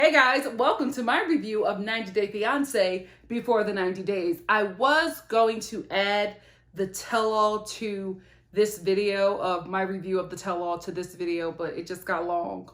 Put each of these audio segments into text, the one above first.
Hey guys, welcome to my review of 90 Day Fiance before the 90 days. I was going to add the tell-all to this video of my review of the tell-all to this video, but it just got long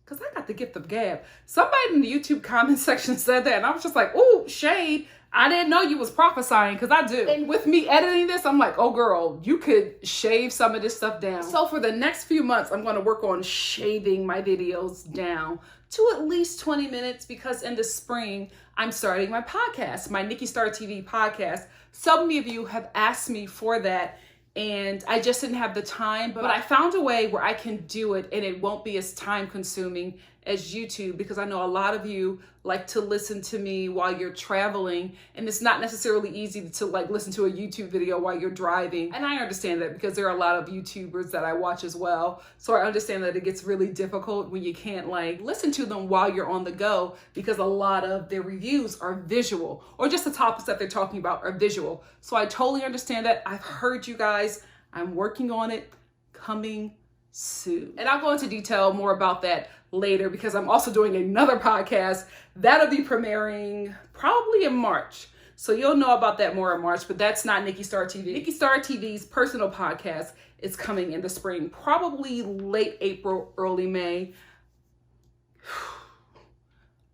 because I got the gift of gab. Somebody in the YouTube comment section said that and I was just like, ooh, shade. I didn't know you was prophesying because I do. And with me editing this, I'm like, oh girl, you could shave some of this stuff down. So for the next few months, I'm going to work on shaving my videos down to at least 20 minutes because in the spring, I'm starting my podcast, my Nikki Star TV podcast. So many of you have asked me for that and I just didn't have the time, but I found a way where I can do it and it won't be as time consuming as YouTube because I know a lot of you like to listen to me while you're traveling and it's not necessarily easy to like listen to a YouTube video while you're driving. And I understand that because there are a lot of YouTubers that I watch as well. So I understand that it gets really difficult when you can't like listen to them while you're on the go because a lot of their reviews are visual or just the topics that they're talking about are visual. So I totally understand that. I've heard you guys. I'm working on it, coming soon. And I'll go into detail more about that later because I'm also doing another podcast that'll be premiering probably in March. So you'll know about that more in March, but that's not Nikki Star TV. Nikki Star TV's personal podcast is coming in the spring, probably late April, early May.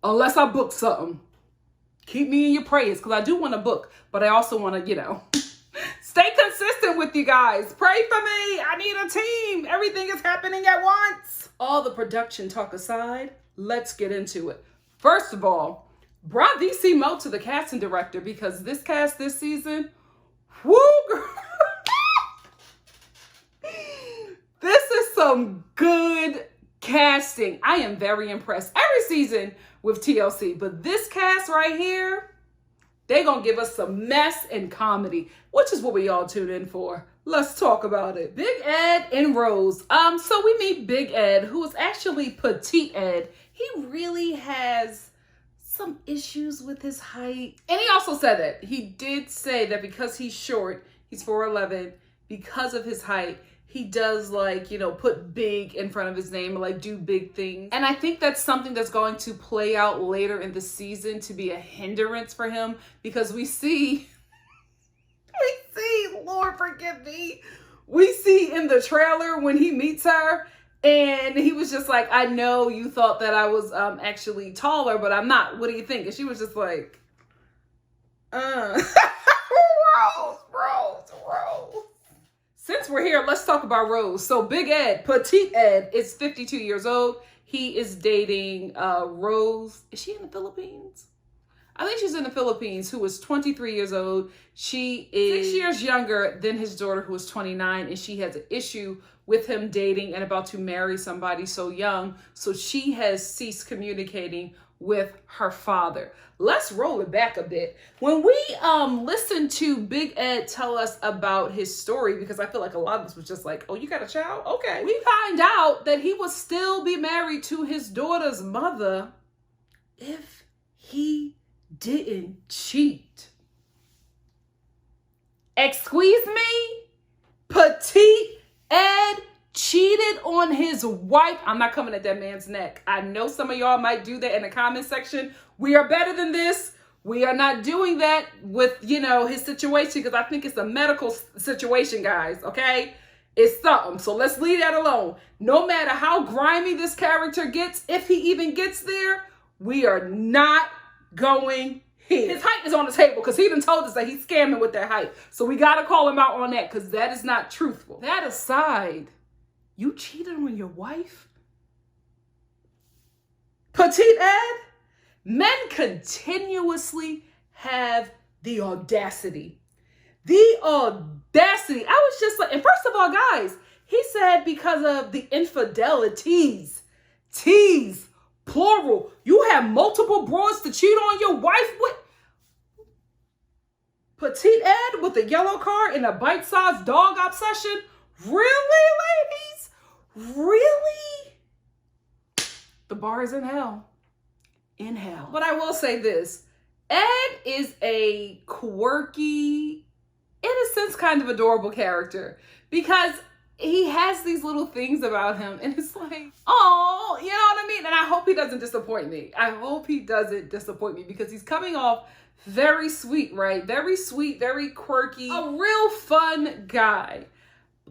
Unless I book something. Keep me in your prayers because I do want to book, but I also want to, stay consistent with you guys. Pray for me. I need a team. Everything is happening at once. All the production talk aside, let's get into it. First of all, brought DC Mo to the casting director because this cast this season, woo, girl. This is some good casting. I am very impressed every season with TLC, but this cast right here, they're going to give us some mess and comedy, which is what we all tune in for. Let's talk about it. Big Ed and Rose. So we meet Big Ed, who is actually Petite Ed. He really has some issues with his height. And he also said that. He did say that because he's short, he's 4'11", because of his height, he does put big in front of his name, like do big things. And I think that's something that's going to play out later in the season to be a hindrance for him because we see, Lord forgive me, we see in the trailer when he meets her and he was just like, I know you thought that I was actually taller, but I'm not. What do you think? And she was just like, Rose. Since we're here, let's talk about Rose. So Big Ed, Petite Ed, is 52 years old. He is dating Rose. Is she in the Philippines? I think she's in the Philippines, who is 23 years old. She is 6 years younger than his daughter, who is 29, and she has an issue with him dating and about to marry somebody so young. So she has ceased communicating with her father. Let's roll it back a bit. When we listen to Big Ed tell us about his story, because I feel like a lot of us was just like, oh, you got a child? Okay. We find out that he would still be married to his daughter's mother if he didn't cheat. Excuse me? Petite Ed cheated on his wife. I'm not coming at that man's neck. I know some of y'all might do that in the comment section. We are better than this. We are not doing that with, his situation because I think it's a medical situation, guys, okay? It's something. So let's leave that alone. No matter how grimy this character gets, if he even gets there, we are not going here. His height is on the table because he done told us that he's scamming with that height. So we got to call him out on that because that is not truthful. That aside, you cheated on your wife? Petite Ed? Men continuously have the audacity. The audacity. I was just like, and first of all, guys, he said because of the infidelities, T's, plural. You have multiple broads to cheat on your wife with? Petite Ed with a yellow car and a bite-sized dog obsession? Really, ladies? Really? The bar is in hell. In hell. But I will say this. Ed is a quirky, in a sense, kind of adorable character because he has these little things about him, and it's like, oh, you know what I mean? And I hope he doesn't disappoint me. I hope he doesn't disappoint me, because he's coming off very sweet, right? Very sweet, very quirky, a real fun guy.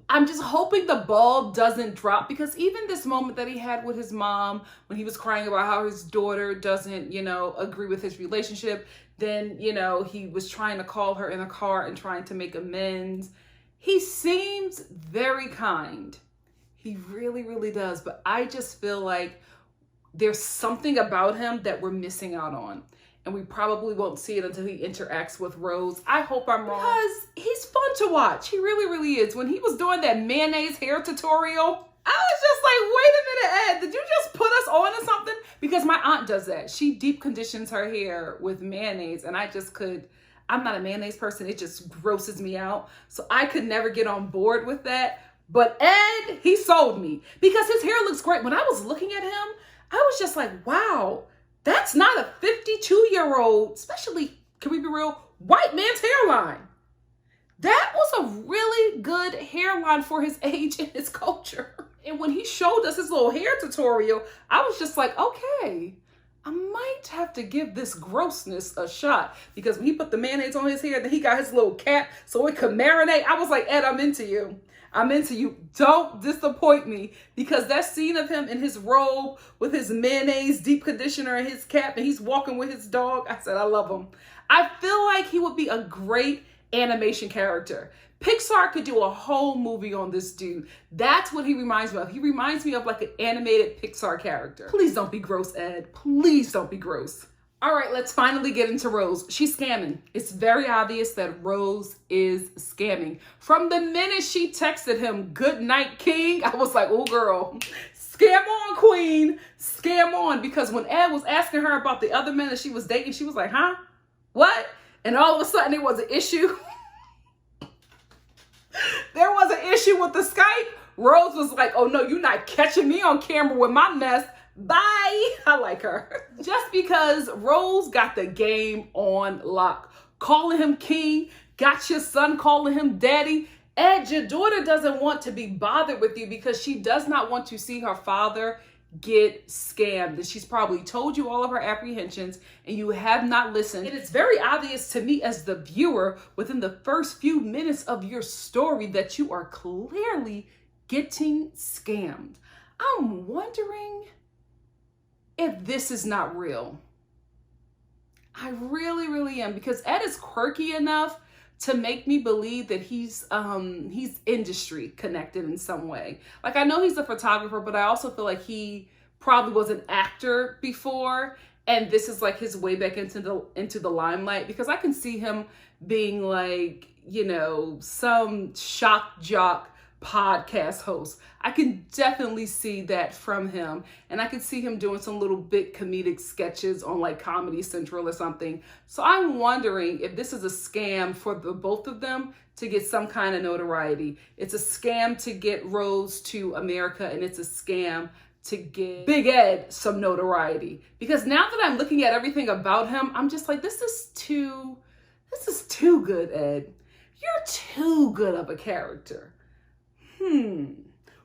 I'm just hoping the ball doesn't drop, because even this moment that he had with his mom, when he was crying about how his daughter doesn't, agree with his relationship, then, he was trying to call her in a car and trying to make amends. He seems very kind. He really, really does. But I just feel like there's something about him that we're missing out on. And we probably won't see it until he interacts with Rose. I hope I'm wrong, because he's fun to watch. He really, really is. When he was doing that mayonnaise hair tutorial, I was just like, wait a minute, Ed, did you just put us on to something? Because my aunt does that. She deep conditions her hair with mayonnaise, and I'm not a mayonnaise person. It just grosses me out. So I could never get on board with that. But Ed, he sold me, because his hair looks great. When I was looking at him, I was just like, wow, that's not a 52-year-old, especially, can we be real, white man's hairline. That was a really good hairline for his age and his culture. And when he showed us his little hair tutorial, I was just like, okay, I might have to give this grossness a shot, because when he put the mayonnaise on his hair, then he got his little cap so it could marinate. I was like, Ed, I'm into you. I'm into you. Don't disappoint me, because that scene of him in his robe with his mayonnaise deep conditioner and his cap, and he's walking with his dog, I said, I love him. I feel like he would be a great animation character. Pixar could do a whole movie on this dude. That's what he reminds me of. He reminds me of like an animated Pixar character. Please don't be gross, Ed. Please don't be gross. All right, let's finally get into Rose. She's scamming. It's very obvious that Rose is scamming. From the minute she texted him, "Good night, King," I was like, oh, girl, scam on, queen, scam on. Because when Ed was asking her about the other men that she was dating, she was like, huh? What? And all of a sudden, it was an issue. There was an issue with the Skype. Rose was like, oh, no, you're not catching me on camera with my mess. Bye. I like her. Just because Rose got the game on lock. Calling him king, got your son calling him daddy. Ed, your daughter doesn't want to be bothered with you, because she does not want to see her father get scammed. And she's probably told you all of her apprehensions, and you have not listened. And it's very obvious to me as the viewer within the first few minutes of your story that you are clearly getting scammed. I'm wondering if this is not real. I really, really am, because Ed is quirky enough to make me believe that he's industry connected in some way. Like, I know he's a photographer, but I also feel like he probably was an actor before, and this is like his way back into the limelight, because I can see him being like, some shock jock podcast host. I can definitely see that from him, and I can see him doing some little bit comedic sketches on like Comedy Central or something. So I'm wondering if this is a scam for the both of them to get some kind of notoriety. It's a scam to get Rose to America, and it's a scam to get Big Ed some notoriety. Because now that I'm looking at everything about him, I'm just like, this is too good, Ed. You're too good of a character.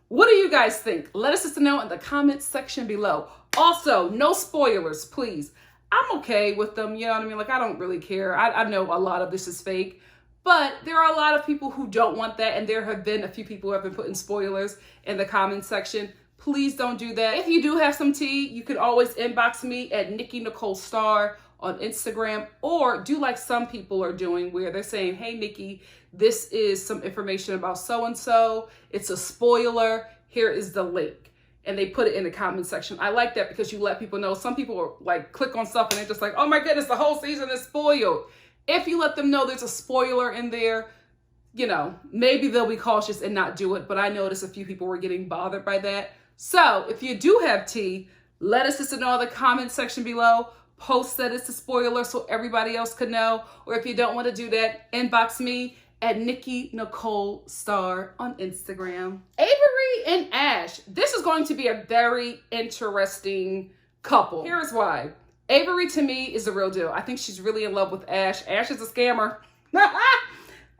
What do you guys think? Let us know in the comments section below. Also, no spoilers, please. I'm okay with them, you know what I mean? Like, I don't really care. I know a lot of this is fake, but there are a lot of people who don't want that, and there have been a few people who have been putting spoilers in the comments section. Please don't do that. If you do have some tea, you can always inbox me at Nikki Nicole Star on Instagram, or do like some people are doing, where they're saying, hey, Nikki, this is some information about so-and-so. It's a spoiler. Here is the link. And they put it in the comment section. I like that, because you let people know. Some people are like, click on stuff and they're just like, oh my goodness, the whole season is spoiled. If you let them know there's a spoiler in there, maybe they'll be cautious and not do it. But I noticed a few people were getting bothered by that. So if you do have tea, let us know in the comment section below. Post that it's a spoiler so everybody else could know. Or if you don't want to do that, inbox me at Nikki Nicole Star on Instagram. Avery and Ash. This is going to be a very interesting couple. Here's why. Avery, to me, is the real deal. I think she's really in love with Ash. Ash is a scammer.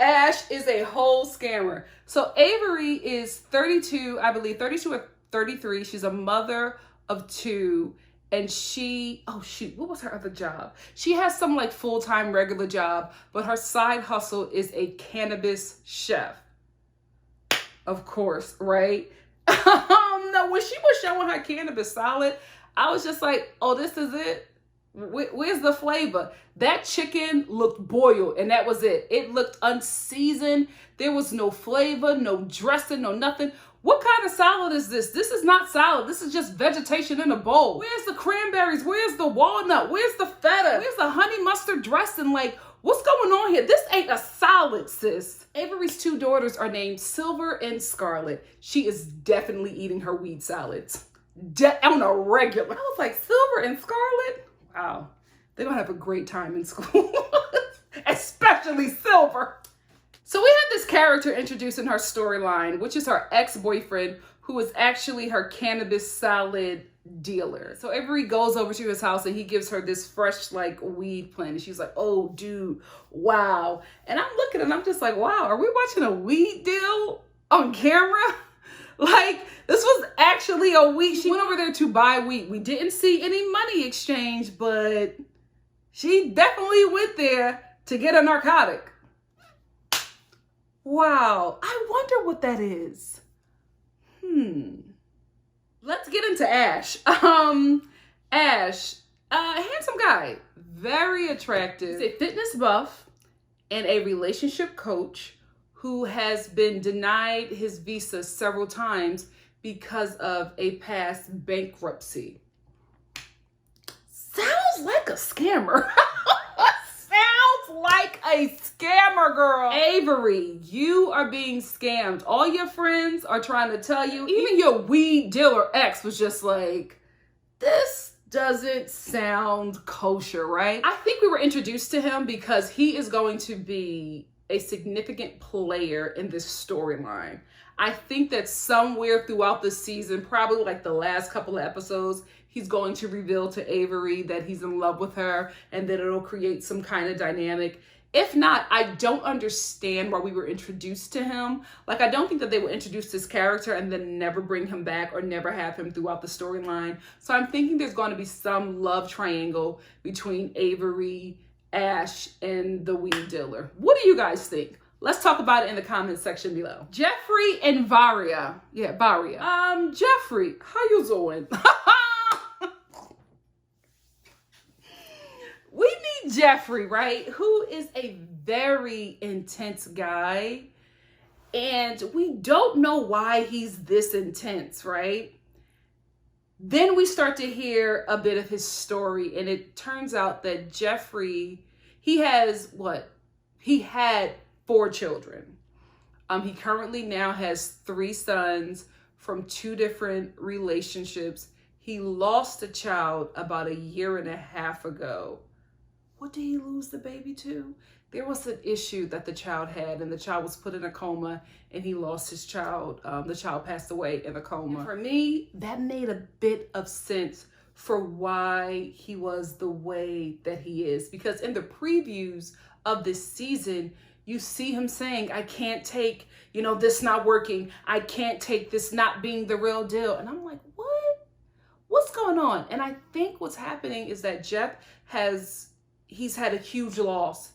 Ash is a whole scammer. So Avery is 32, I believe, 32 or 33. She's a mother of two. And she, oh shoot, what was her other job? She has some like full-time regular job, but her side hustle is a cannabis chef. Of course, right? No, when she was showing her cannabis salad, I was just like, oh, this is it? Where's the flavor? That chicken looked boiled and that was it. It looked unseasoned. There was no flavor, no dressing, no nothing. What kind of salad is this? This is not salad. This is just vegetation in a bowl. Where's the cranberries? Where's the walnut? Where's the feta? Where's the honey mustard dressing? Like, what's going on here? This ain't a salad, sis. Avery's two daughters are named Silver and Scarlet. She is definitely eating her weed salads. On a regular. I was like, Silver and Scarlet? Wow. They're going to have a great time in school. Especially Silver. So we have this character introduced in her storyline, which is her ex-boyfriend, who is actually her cannabis salad dealer. So Avery goes over to his house and he gives her this fresh like weed plant. And she's like, oh, dude, wow. And I'm looking and I'm just like, wow, are we watching a weed deal on camera? Like, this was actually a weed. She went over there to buy weed. We didn't see any money exchange, but she definitely went there to get a narcotic. Wow, I wonder what that is. Let's get into Ash. Ash, handsome guy, very attractive. He's a fitness buff and a relationship coach who has been denied his visa several times because of a past bankruptcy. Sounds like a scammer. Sounds like a scammer, girl. Avery, you are being scammed. All your friends are trying to tell you. Even your weed dealer ex was just like, this doesn't sound kosher, right? I think we were introduced to him because he is going to be a significant player in this storyline. I think that somewhere throughout the season, probably like the last couple of episodes, he's going to reveal to Avery that he's in love with her and that it'll create some kind of dynamic. If not, I don't understand why we were introduced to him. Like, I don't think that they will introduce this character and then never bring him back or never have him throughout the storyline. So I'm thinking there's going to be some love triangle between Avery, Ash, and the weed dealer. What do you guys think? Let's talk about it in the comment section below. Jeffrey and Varya. Yeah, Varya. Jeffrey, how you doing? We meet Jeffrey, right? Who is a very intense guy. And we don't know why he's this intense, right? Then we start to hear a bit of his story. And it turns out that Jeffrey, he has what? He had 4 children. He currently now has 3 sons from 2 different relationships. He lost a child about 1.5 years ago. What did he lose the baby to? There was an issue that the child had, and the child was put in a coma, and he lost his child. The child passed away in a coma. And for me, that made a bit of sense for why he was the way that he is. Because in the previews of this season, you see him saying, I can't take, this not working. I can't take this not being the real deal. And I'm like, what? What's going on? And I think what's happening is that Jeff he's had a huge loss.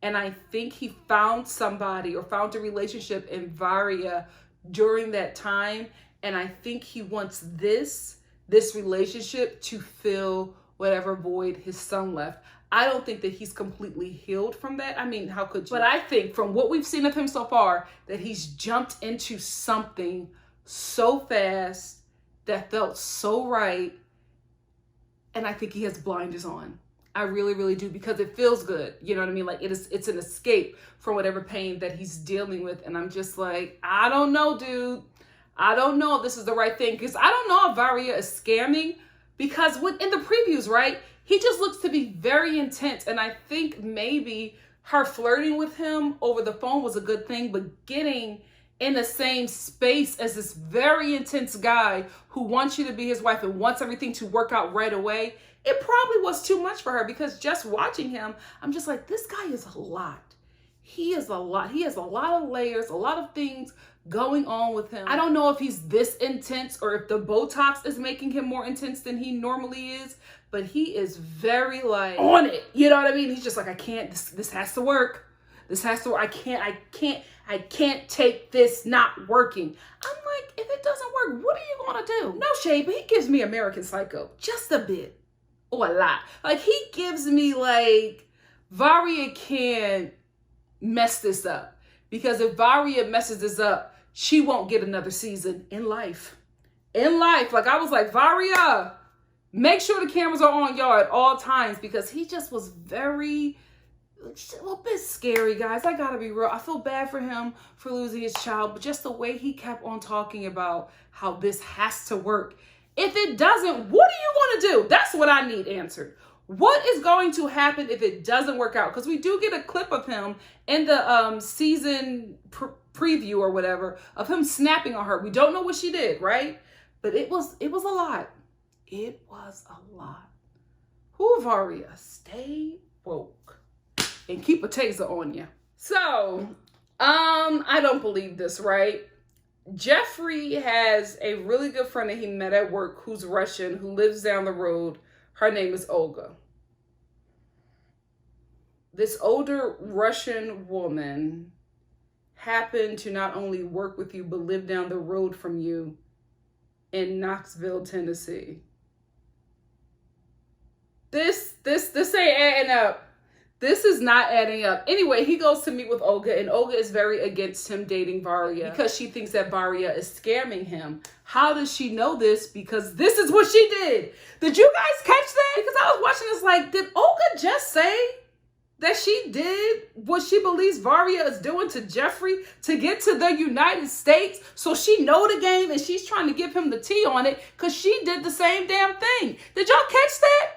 And I think he found somebody or found a relationship in Varya during that time. And I think he wants this relationship to fill whatever void his son left. I don't think that he's completely healed from that. I mean, how could you? But I think from what we've seen of him so far, that he's jumped into something so fast that felt so right. And I think he has blinders on. I really, really do, because it feels good. You know what I mean? Like it's an escape from whatever pain that he's dealing with. And I'm just like, I don't know, dude. I don't know if this is the right thing. Because I don't know if Varya is scamming. Because in the previews, right? He just looks to be very intense. And I think maybe her flirting with him over the phone was a good thing. But getting in the same space as this very intense guy who wants you to be his wife and wants everything to work out right away, it probably was too much for her. Because just watching him, I'm just like, this guy is a lot. He is a lot. He has a lot of layers, a lot of things going on with him. I don't know if he's this intense or if the Botox is making him more intense than he normally is, but he is very like on it. You know what I mean? He's just like, I can't, this has to work. This has to work. I can't take this not working. I'm like, if it doesn't work, what are you gonna do? No shade, but he gives me American Psycho just a bit or a lot. Like he gives me like, Varya can't mess this up, because if Varya messes this up, she won't get another season in life. Like I was like, Varya, make sure the cameras are on y'all at all times, because he just was very, a bit scary, guys. I gotta be real. I feel bad for him for losing his child, but just the way he kept on talking about how this has to work. If it doesn't, what are you gonna do? That's what I need answered. What is going to happen if it doesn't work out? Because we do get a clip of him in the season preview or whatever of him snapping on her. We don't know what she did, right? But it was a lot. It was a lot. Who, Varya, stay woke and keep a taser on you. So, I don't believe this, right? Jeffrey has a really good friend that he met at work who's Russian, who lives down the road. Her name is Olga. This older Russian woman happened to not only work with you, but live down the road from you in Knoxville, Tennessee. This ain't adding up. This is not adding up. Anyway, he goes to meet with Olga, and Olga is very against him dating Varya because she thinks that Varya is scamming him. How does she know this? Because this is what she did. Did you guys catch that? Because I was watching this like, did Olga just say that she did what she believes Varya is doing to Jeffrey to get to the United States? So she know the game and she's trying to give him the tea on it because she did the same damn thing. Did y'all catch that?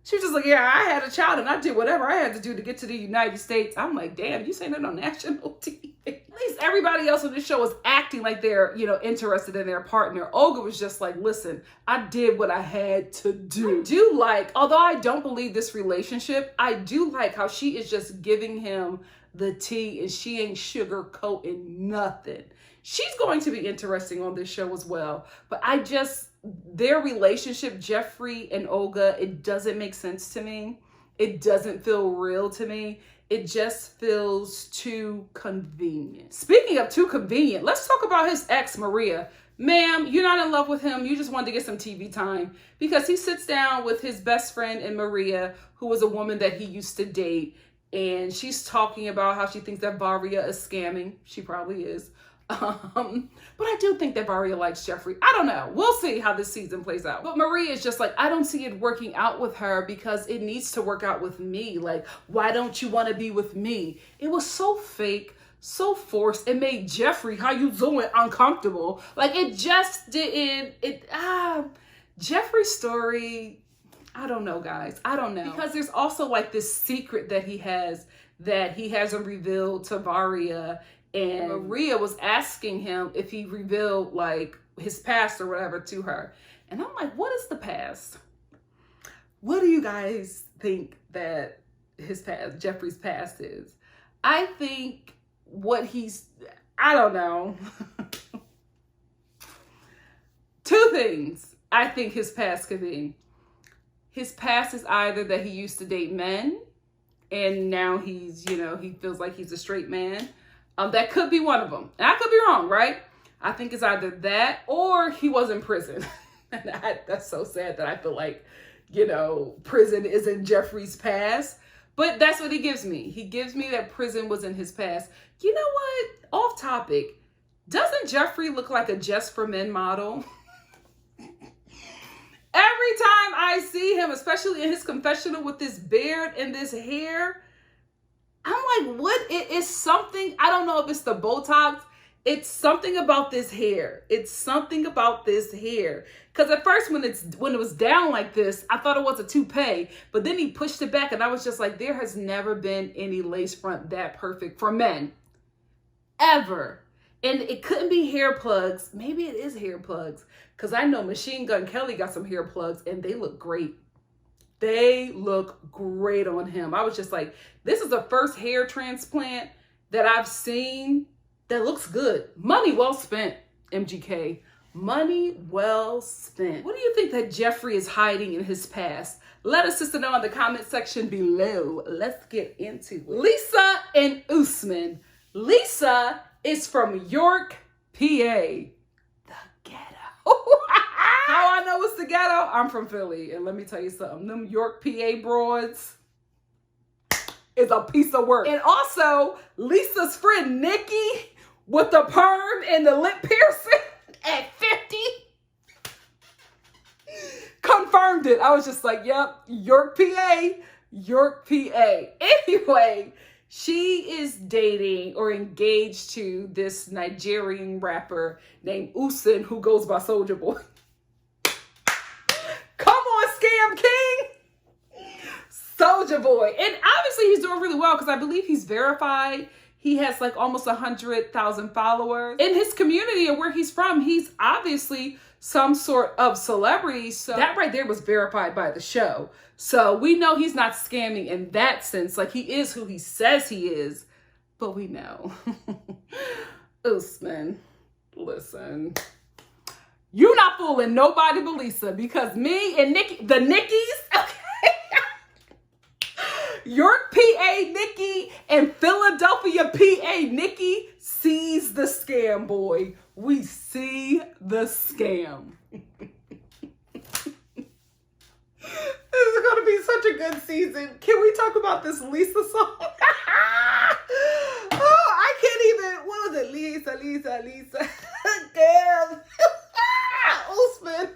She was just like, yeah, I had a child and I did whatever I had to do to get to the United States. I'm like, damn, you saying that on national TV? At least everybody else on this show is acting like they're, interested in their partner. Olga was just like, listen, I did what I had to do. I do like, although I don't believe this relationship, I do like how she is just giving him the tea and she ain't sugarcoating nothing. She's going to be interesting on this show as well. But their relationship, Jeffrey and Olga, it doesn't make sense to me. It doesn't feel real to me. It just feels too convenient. Speaking of too convenient, let's talk about his ex, Maria. Ma'am, you're not in love with him. You just wanted to get some TV time, because he sits down with his best friend and Maria, who was a woman that he used to date. And she's talking about how she thinks that Varya is scamming. She probably is. But I do think that Varya likes Jeffrey. I don't know. We'll see how this season plays out. But Maria is just like, I don't see it working out with her because it needs to work out with me. Like, why don't you want to be with me? It was so fake, so forced. It made Jeffrey, how you doing, uncomfortable. Like, it just didn't, Jeffrey's story, I don't know, guys. I don't know. Because there's also like this secret that he hasn't revealed to Varya. And Maria was asking him if he revealed like his past or whatever to her. And I'm like, what is the past? What do you guys think that Jeffrey's past is? I think I don't know. Two things I think his past could be. His past is either that he used to date men and now he's, he feels like he's a straight man. That could be one of them. And I could be wrong, right? I think it's either that or he was in prison. And that's so sad that I feel like, prison is in Jeffrey's past. But that's what he gives me. He gives me that prison was in his past. You know what? Off topic. Doesn't Jeffrey look like a Just for Men model? Every time I see him, especially in his confessional with this beard and this hair, I'm like, what? It is something, I don't know if it's the Botox. It's something about this hair. It's something about this hair. Because at first when it was down like this, I thought it was a toupee. But then he pushed it back and I was just like, there has never been any lace front that perfect for men. Ever. And it couldn't be hair plugs. Maybe it is hair plugs. Because I know Machine Gun Kelly got some hair plugs and they look great. They look great on him. I was just like, this is the first hair transplant that I've seen that looks good. Money well spent, MGK. Money well spent. What do you think that Jeffree is hiding in his past? Let us sister know in the comment section below. Let's get into it. Lisa and Usman. Lisa is from York, PA. The ghetto. How I know it's the ghetto? I'm from Philly. And let me tell you something. Them York, PA broads is a piece of work. And also, Lisa's friend Nikki with the perm and the lip piercing at 50 confirmed it. I was just like, yep, York, PA, York, PA. Anyway, she is dating or engaged to this Nigerian rapper named Usman, who goes by Soulja Boy. Come on, Scam King. Soulja Boy. And obviously he's doing really well because I believe he's verified. He has like almost 100,000 followers. In his community and where he's from, he's obviously some sort of celebrity. So that right there was verified by the show. So we know he's not scamming in that sense. Like, he is who he says he is. But we know. Usman, listen. You not fooling nobody but Lisa, because me and Nikki, the Nickies, okay? York, PA, Nikki, and Philadelphia, PA, Nikki sees the scam, boy. We see the scam. This is going to be such a good season. Can we talk about this Lisa song? Oh, I can't even. What was it? Lisa. Damn. Usman.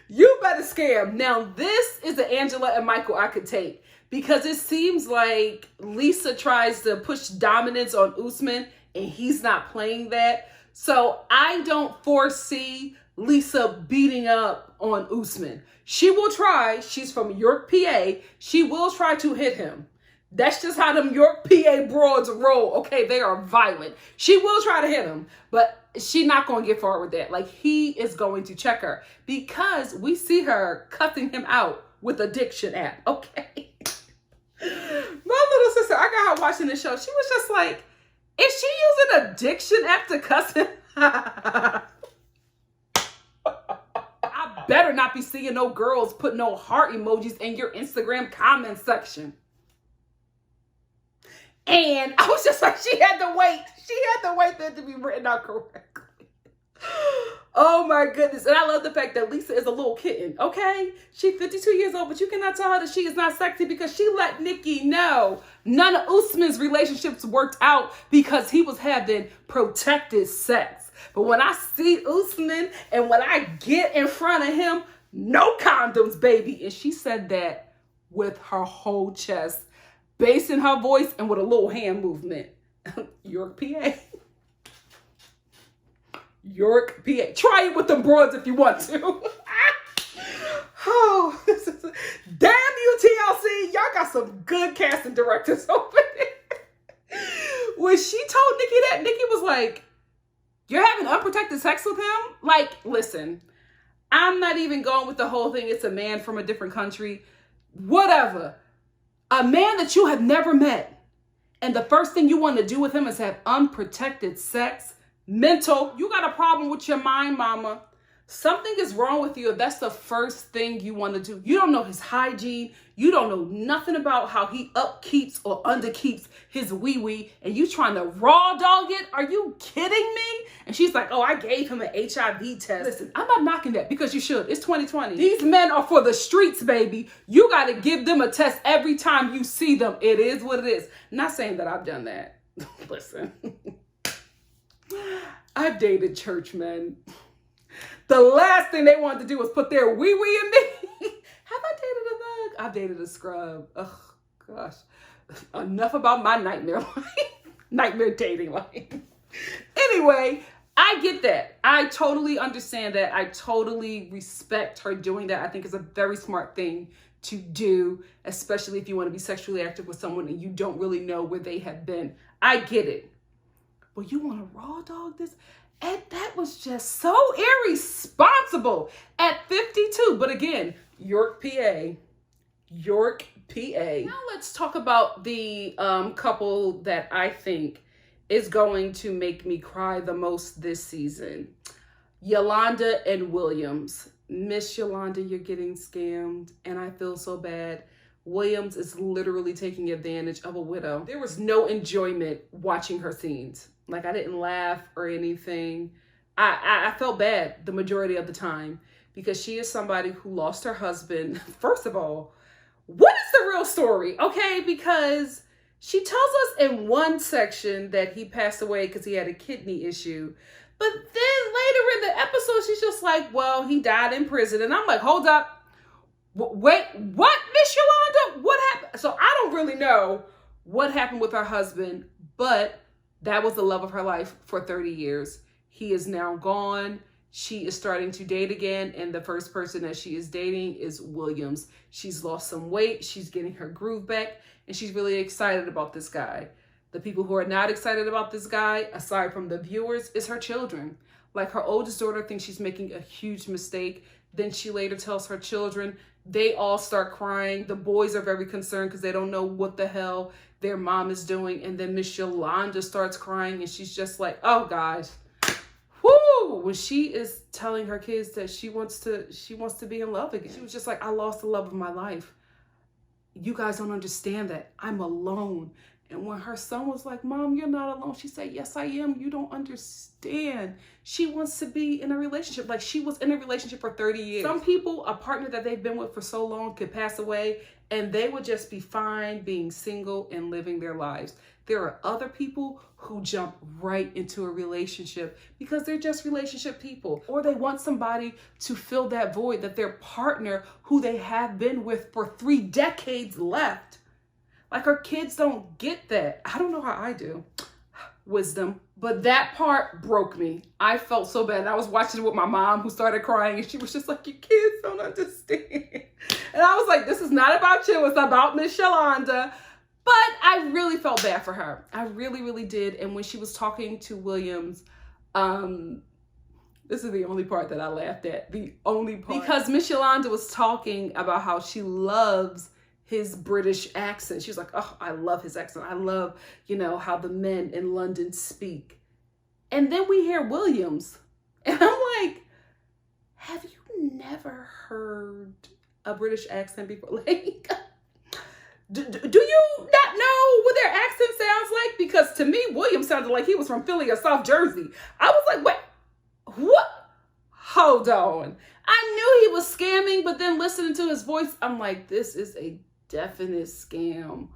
You better scam. Now, this is the Angela and Michael I could take, because it seems like Lisa tries to push dominance on Usman and he's not playing that. So I don't foresee Lisa beating up on Usman. She will try. She's from York, PA. She will try to hit him. That's just how them York, PA broads roll. Okay, they are violent. She will try to hit him, but she's not going to get far with that. Like, he is going to check her because we see her cussing him out with addiction app. Okay. My little sister, I got her watching the show. She was just like, is she using addiction app to cuss him? I better not be seeing no girls put no heart emojis in your Instagram comment section. And I was just like, she had to wait. She had to wait for it to be written out correctly. Oh my goodness. And I love the fact that Lisa is a little kitten, okay? She's 52 years old, but you cannot tell her that she is not sexy because she let Nikki know none of Usman's relationships worked out because he was having protected sex. But when I see Usman and when I get in front of him, no condoms, baby. And she said that with her whole chest, bass in her voice and with a little hand movement. York, PA. York, PA. Try it with them broads if you want to. Oh, damn you, TLC. Y'all got some good casting directors over there. When she told Nikki that, Nikki was like, you're having unprotected sex with him? Like, listen, I'm not even going with the whole thing. It's a man from a different country. Whatever. A man that you have never met. And the first thing you want to do with him is have unprotected sex. Mental. You got a problem with your mind, mama. Something is wrong with you if that's the first thing you want to do. You don't know his hygiene. You don't know nothing about how he upkeeps or underkeeps his wee-wee. And you trying to raw dog it? Are you kidding me? And she's like, oh, I gave him an HIV test. Listen, I'm not knocking that because you should. It's 2020. These men are for the streets, baby. You got to give them a test every time you see them. It is what it is. Not saying that I've done that. Listen. I've dated churchmen. The last thing they wanted to do was put their wee-wee in me. Have I dated a thug? I've dated a scrub. Oh, gosh. Enough about my nightmare life. Nightmare dating life. Anyway, I get that. I totally understand that. I totally respect her doing that. I think it's a very smart thing to do, especially if you want to be sexually active with someone and you don't really know where they have been. I get it. Well, you want to raw dog this? And that was just so irresponsible at 52. But again, York, PA. York, PA. Now let's talk about the couple that I think is going to make me cry the most this season. Yolanda and Williams. Miss Yolanda, you're getting scammed, and I feel so bad. Williams is literally taking advantage of a widow. There was no enjoyment watching her scenes. Like, I didn't laugh or anything. I felt bad the majority of the time because she is somebody who lost her husband. First of all, what is the real story? Okay, because she tells us in one section that he passed away because he had a kidney issue. But then later in the episode, she's just like, well, he died in prison. And I'm like, hold up. Wait, what, Miss Yolanda? What happened? So I don't really know what happened with her husband, but that was the love of her life for 30 years. He is now gone. She is starting to date again, and the first person that she is dating is Williams. She's lost some weight. She's getting her groove back, and she's really excited about this guy. The people who are not excited about this guy, aside from the viewers, is her children. Like, her oldest daughter thinks she's making a huge mistake. Then she later tells her children. They all start crying. The boys are very concerned because they don't know what the hell their mom is doing. And then Miss Yolanda starts crying, and she's just like, oh, guys. Woo! When she is telling her kids that she wants to be in love again. She was just like, I lost the love of my life. You guys don't understand that. I'm alone. And when her son was like, Mom, you're not alone. She said, yes, I am. You don't understand. She wants to be in a relationship. Like, she was in a relationship for 30 years. Some people, a partner that they've been with for so long could pass away and they would just be fine being single and living their lives. There are other people who jump right into a relationship because they're just relationship people, or they want somebody to fill that void that their partner, who they have been with for 3 decades, left. Like, her kids don't get that. I don't know how I do. Wisdom. But that part broke me. I felt so bad. I was watching it with my mom, who started crying, and she was just like, your kids don't understand. And I was like, this is not about you. It's about Miss Yolanda. But I really felt bad for her. I really, really did. And when she was talking to Williams, this is the only part that I laughed at. The only part. Because Miss Yolanda was talking about how she loves his British accent. She was like, oh, I love his accent. I love, how the men in London speak. And then we hear Williams. And I'm like, have you never heard a British accent before? Like, do you not know what their accent sounds like? Because to me, Williams sounded like he was from Philly or South Jersey. I was like, wait, what? Hold on. I knew he was scamming, but then listening to his voice, I'm like, this is a definite scam.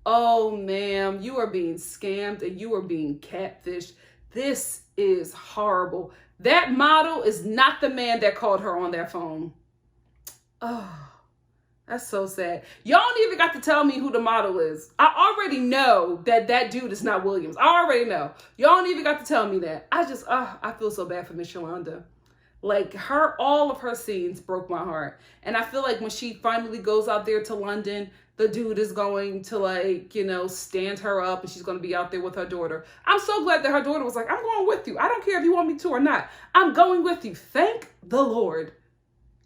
Oh, ma'am, you are being scammed and you are being catfished. This is horrible. That model is not the man that called her on their phone. Oh, that's so sad. Y'all don't even got to tell me who the model is. I already know that dude is not Williams. I already know. Y'all don't even got to tell me that. I feel so bad for Miss Yolanda. Like, all of her scenes broke my heart. And I feel like when she finally goes out there to London, the dude is going to, stand her up, and she's going to be out there with her daughter. I'm so glad that her daughter was like, I'm going with you. I don't care if you want me to or not. I'm going with you. Thank the Lord.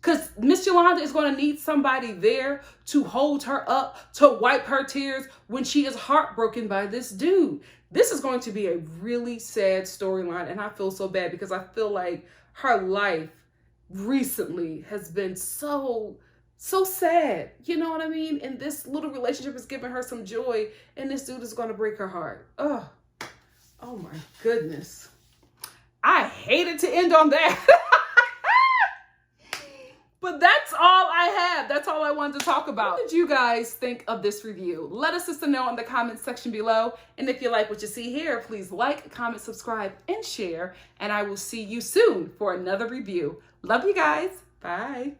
Because Miss Yolanda is going to need somebody there to hold her up, to wipe her tears when she is heartbroken by this dude. This is going to be a really sad storyline, and I feel so bad because I feel like her life recently has been so sad. You know what I mean? And this little relationship is giving her some joy, and this dude is going to break her heart. Oh my goodness. I hated to end on that. But that's all I have. That's all I wanted to talk about. What did you guys think of this review? Let us just know in the comments section below. And if you like what you see here, please like, comment, subscribe, and share. And I will see you soon for another review. Love you guys. Bye.